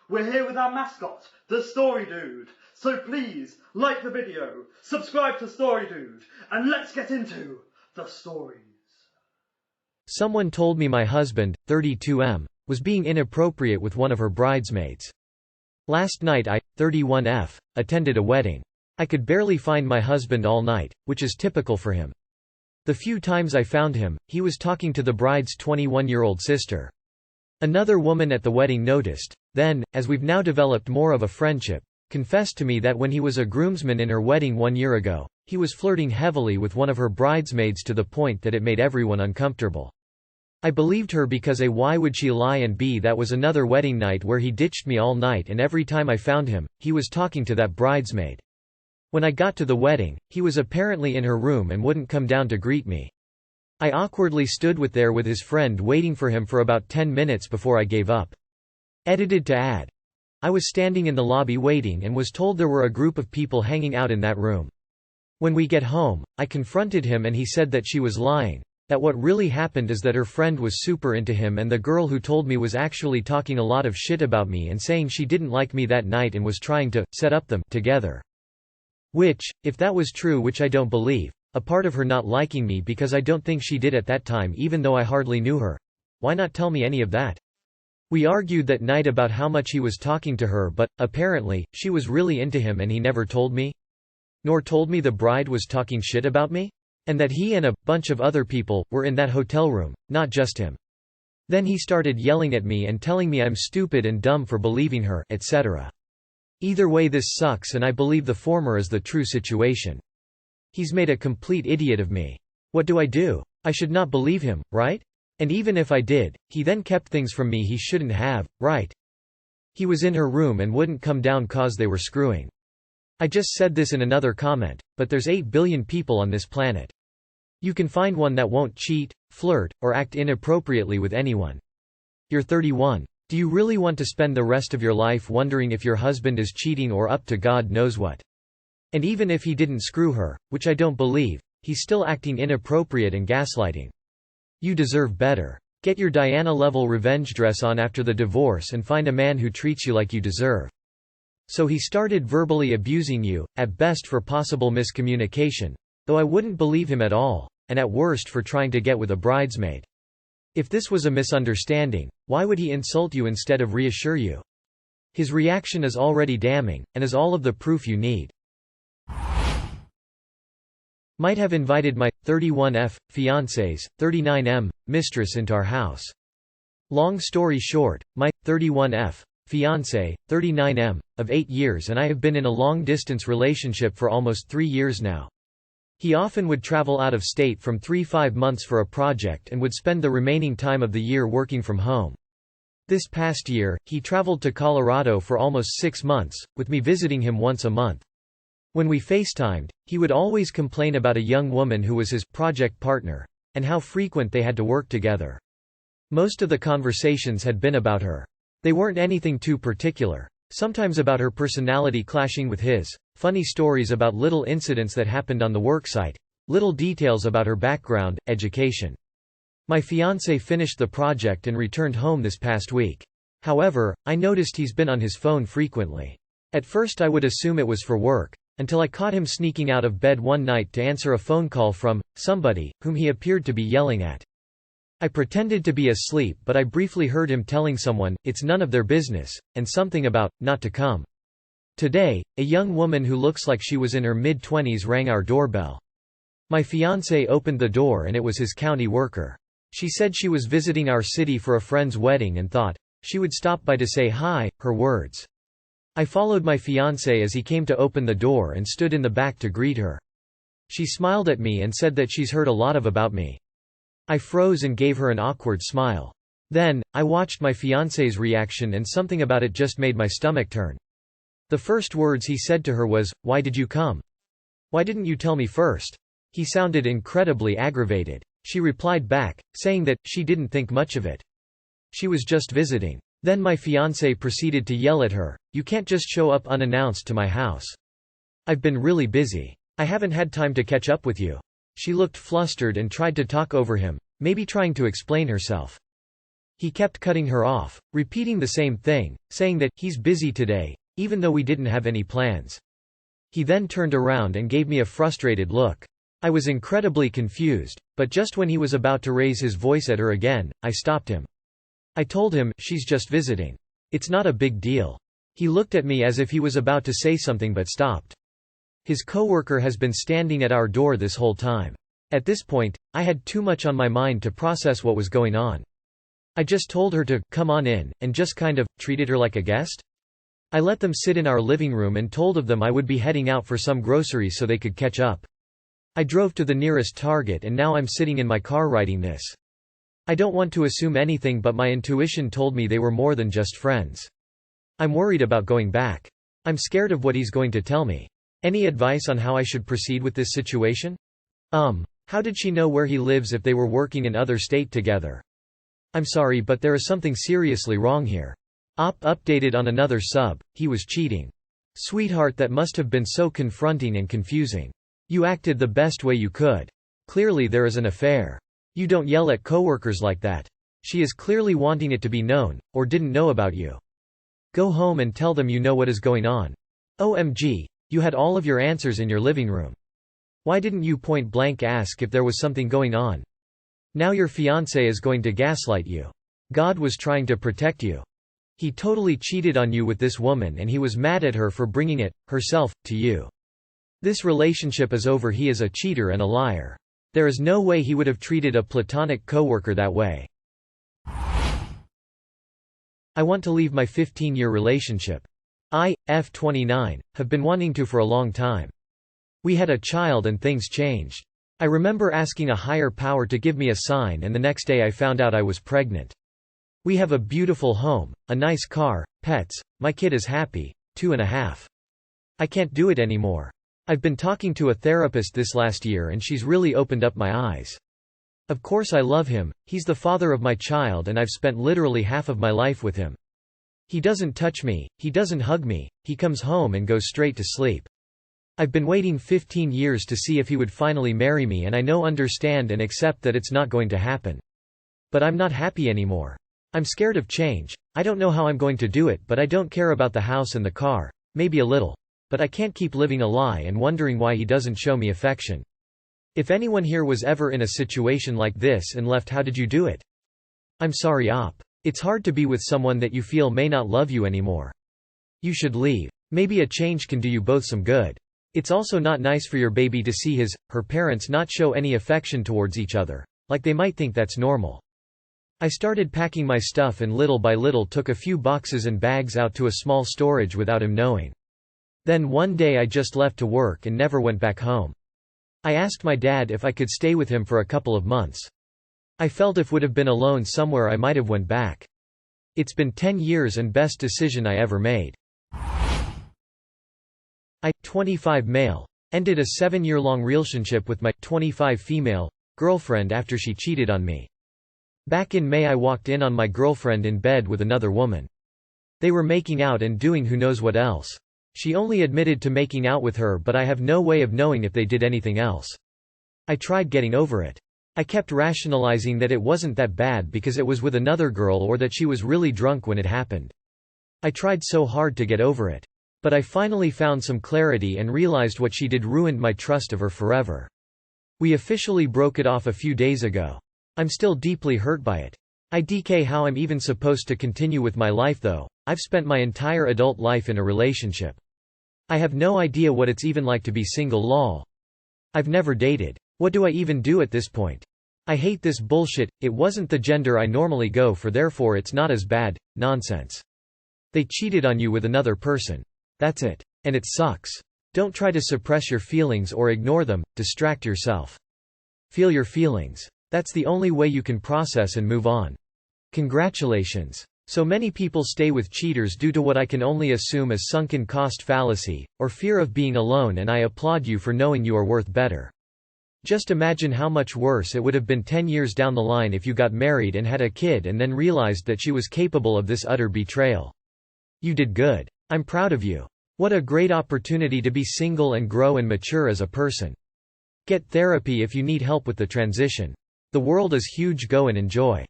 we're here with our mascot, the Story Dude. So please, like the video, subscribe to Story Dude, and let's get into the stories. Someone told me my husband, 32M, was being inappropriate with one of her bridesmaids. Last night I, 31F, attended a wedding. I could barely find my husband all night, which is typical for him. The few times I found him, he was talking to the bride's 21-year-old sister. Another woman at the wedding noticed, then, as we've now developed more of a friendship, confessed to me that when he was a groomsman in her wedding 1 year ago, he was flirting heavily with one of her bridesmaids to the point that it made everyone uncomfortable. I believed her because A, why would she lie, and B, that was another wedding night where he ditched me all night, and every time I found him, he was talking to that bridesmaid. When I got to the wedding, he was apparently in her room and wouldn't come down to greet me. I awkwardly stood there with his friend waiting for him for about 10 minutes before I gave up. Edited to add. I was standing in the lobby waiting and was told there were a group of people hanging out in that room. When we get home, I confronted him and he said that she was lying, that what really happened is that her friend was super into him and the girl who told me was actually talking a lot of shit about me and saying she didn't like me that night and was trying to set up them together. Which, if that was true, which I don't believe, a part of her not liking me because I don't think she did at that time even though I hardly knew her. Why not tell me any of that? We argued that night about how much he was talking to her, but, apparently, she was really into him and he never told me? Nor told me the bride was talking shit about me? And that he and a bunch of other people were in that hotel room, not just him. Then he started yelling at me and telling me I'm stupid and dumb for believing her, etc. Either way, this sucks, and I believe the former is the true situation. He's made a complete idiot of me. What do? I should not believe him, right? And even if I did, he then kept things from me he shouldn't have, right? He was in her room and wouldn't come down cause they were screwing. I just said this in another comment, but there's 8 billion people on this planet. You can find one that won't cheat, flirt, or act inappropriately with anyone. You're 31. Do you really want to spend the rest of your life wondering if your husband is cheating or up to God knows what? And even if he didn't screw her, which I don't believe, he's still acting inappropriate and gaslighting. You deserve better. Get your Diana-level revenge dress on after the divorce and find a man who treats you like you deserve. So he started verbally abusing you, at best for possible miscommunication, though I wouldn't believe him at all, and at worst for trying to get with a bridesmaid. If this was a misunderstanding, why would he insult you instead of reassure you? His reaction is already damning, and is all of the proof you need. Might have invited my 31F fiancés, 39M mistress into our house. Long story short, my 31F fiancé, 39M, of 8 years, and I have been in a long-distance relationship for almost 3 years now. He often would travel out of state from 3–5 months for a project and would spend the remaining time of the year working from home. This past year, he traveled to Colorado for almost 6 months, with me visiting him once a month. When we FaceTimed, he would always complain about a young woman who was his project partner, and how frequent they had to work together. Most of the conversations had been about her. They weren't anything too particular. Sometimes about her personality clashing with his, funny stories about little incidents that happened on the worksite, little details about her background, education. My fiancé finished the project and returned home this past week. However, I noticed he's been on his phone frequently. At first I would assume it was for work, until I caught him sneaking out of bed one night to answer a phone call from somebody, whom he appeared to be yelling at. I pretended to be asleep, but I briefly heard him telling someone, it's none of their business, and something about, not to come. Today, a young woman who looks like she was in her mid-20s rang our doorbell. My fiancé opened the door and it was his county worker. She said she was visiting our city for a friend's wedding and thought she would stop by to say hi, her words. I followed my fiancé as he came to open the door and stood in the back to greet her. She smiled at me and said that she's heard a lot about me. I froze and gave her an awkward smile. Then, I watched my fiancé's reaction and something about it just made my stomach turn. The first words he said to her was, "Why did you come? Why didn't you tell me first?" He sounded incredibly aggravated. She replied back, saying that she didn't think much of it. She was just visiting. Then my fiancé proceeded to yell at her, "You can't just show up unannounced to my house. I've been really busy. I haven't had time to catch up with you." She looked flustered and tried to talk over him, maybe trying to explain herself. He kept cutting her off, repeating the same thing, saying that he's busy today, even though we didn't have any plans. He then turned around and gave me a frustrated look. I was incredibly confused, but just when he was about to raise his voice at her again, I stopped him. I told him, "She's just visiting. It's not a big deal." He looked at me as if he was about to say something but stopped. His coworker has been standing at our door this whole time. At this point, I had too much on my mind to process what was going on. I just told her to come on in, and just kind of treated her like a guest. I let them sit in our living room and told of them I would be heading out for some groceries so they could catch up. I drove to the nearest Target and now I'm sitting in my car writing this. I don't want to assume anything, but my intuition told me they were more than just friends. I'm worried about going back. I'm scared of what he's going to tell me. Any advice on how I should proceed with this situation? How did she know where he lives if they were working in other state together? I'm sorry, but there is something seriously wrong here. Updated on another sub, he was cheating. Sweetheart, that must have been so confronting and confusing. You acted the best way you could. Clearly there is an affair. You don't yell at coworkers like that. She is clearly wanting it to be known, or didn't know about you. Go home and tell them you know what is going on. OMG, you had all of your answers in your living room. Why didn't you point blank ask if there was something going on? Now your fiancé is going to gaslight you. God was trying to protect you. He totally cheated on you with this woman and he was mad at her for bringing it, herself, to you. This relationship is over. He is a cheater and a liar. There is no way he would have treated a platonic coworker that way. I want to leave my 15-year relationship. I, F29, have been wanting to for a long time. We had a child and things changed. I remember asking a higher power to give me a sign and the next day I found out I was pregnant. We have a beautiful home, a nice car, pets, my kid is happy, 2.5. I can't do it anymore. I've been talking to a therapist this last year and she's really opened up my eyes. Of course I love him, he's the father of my child and I've spent literally half of my life with him. He doesn't touch me, he doesn't hug me, he comes home and goes straight to sleep. I've been waiting 15 years to see if he would finally marry me and I understand and accept that it's not going to happen. But I'm not happy anymore. I'm scared of change. I don't know how I'm going to do it, but I don't care about the house and the car. Maybe a little. But I can't keep living a lie and wondering why he doesn't show me affection. If anyone here was ever in a situation like this and left, how did you do it? I'm sorry, Op. It's hard to be with someone that you feel may not love you anymore. You should leave. Maybe a change can do you both some good. It's also not nice for your baby to see her parents not show any affection towards each other. Like they might think that's normal. I started packing my stuff and little by little took a few boxes and bags out to a small storage without him knowing. Then one day I just left to work and never went back home. I asked my dad if I could stay with him for a couple of months. I felt if would have been alone somewhere I might have went back. It's been 10 years and best decision I ever made. I, 25 male, ended a 7-year-long relationship with my 25 female girlfriend after she cheated on me. Back in May I walked in on my girlfriend in bed with another woman. They were making out and doing who knows what else. She only admitted to making out with her, but I have no way of knowing if they did anything else. I tried getting over it. I kept rationalizing that it wasn't that bad because it was with another girl or that she was really drunk when it happened. I tried so hard to get over it. But I finally found some clarity and realized what she did ruined my trust of her forever. We officially broke it off a few days ago. I'm still deeply hurt by it. IDK how I'm even supposed to continue with my life though. I've spent my entire adult life in a relationship. I have no idea what it's even like to be single lol. I've never dated. What do I even do at this point? I hate this bullshit. It wasn't the gender I normally go for, therefore it's not as bad. Nonsense. They cheated on you with another person. That's it. And it sucks. Don't try to suppress your feelings or ignore them, distract yourself. Feel your feelings. That's the only way you can process and move on. Congratulations. So many people stay with cheaters due to what I can only assume is sunken cost fallacy, or fear of being alone, and I applaud you for knowing you are worth better. Just imagine how much worse it would have been 10 years down the line if you got married and had a kid and then realized that she was capable of this utter betrayal. You did good. I'm proud of you. What a great opportunity to be single and grow and mature as a person. Get therapy if you need help with the transition. The world is huge. Go and enjoy.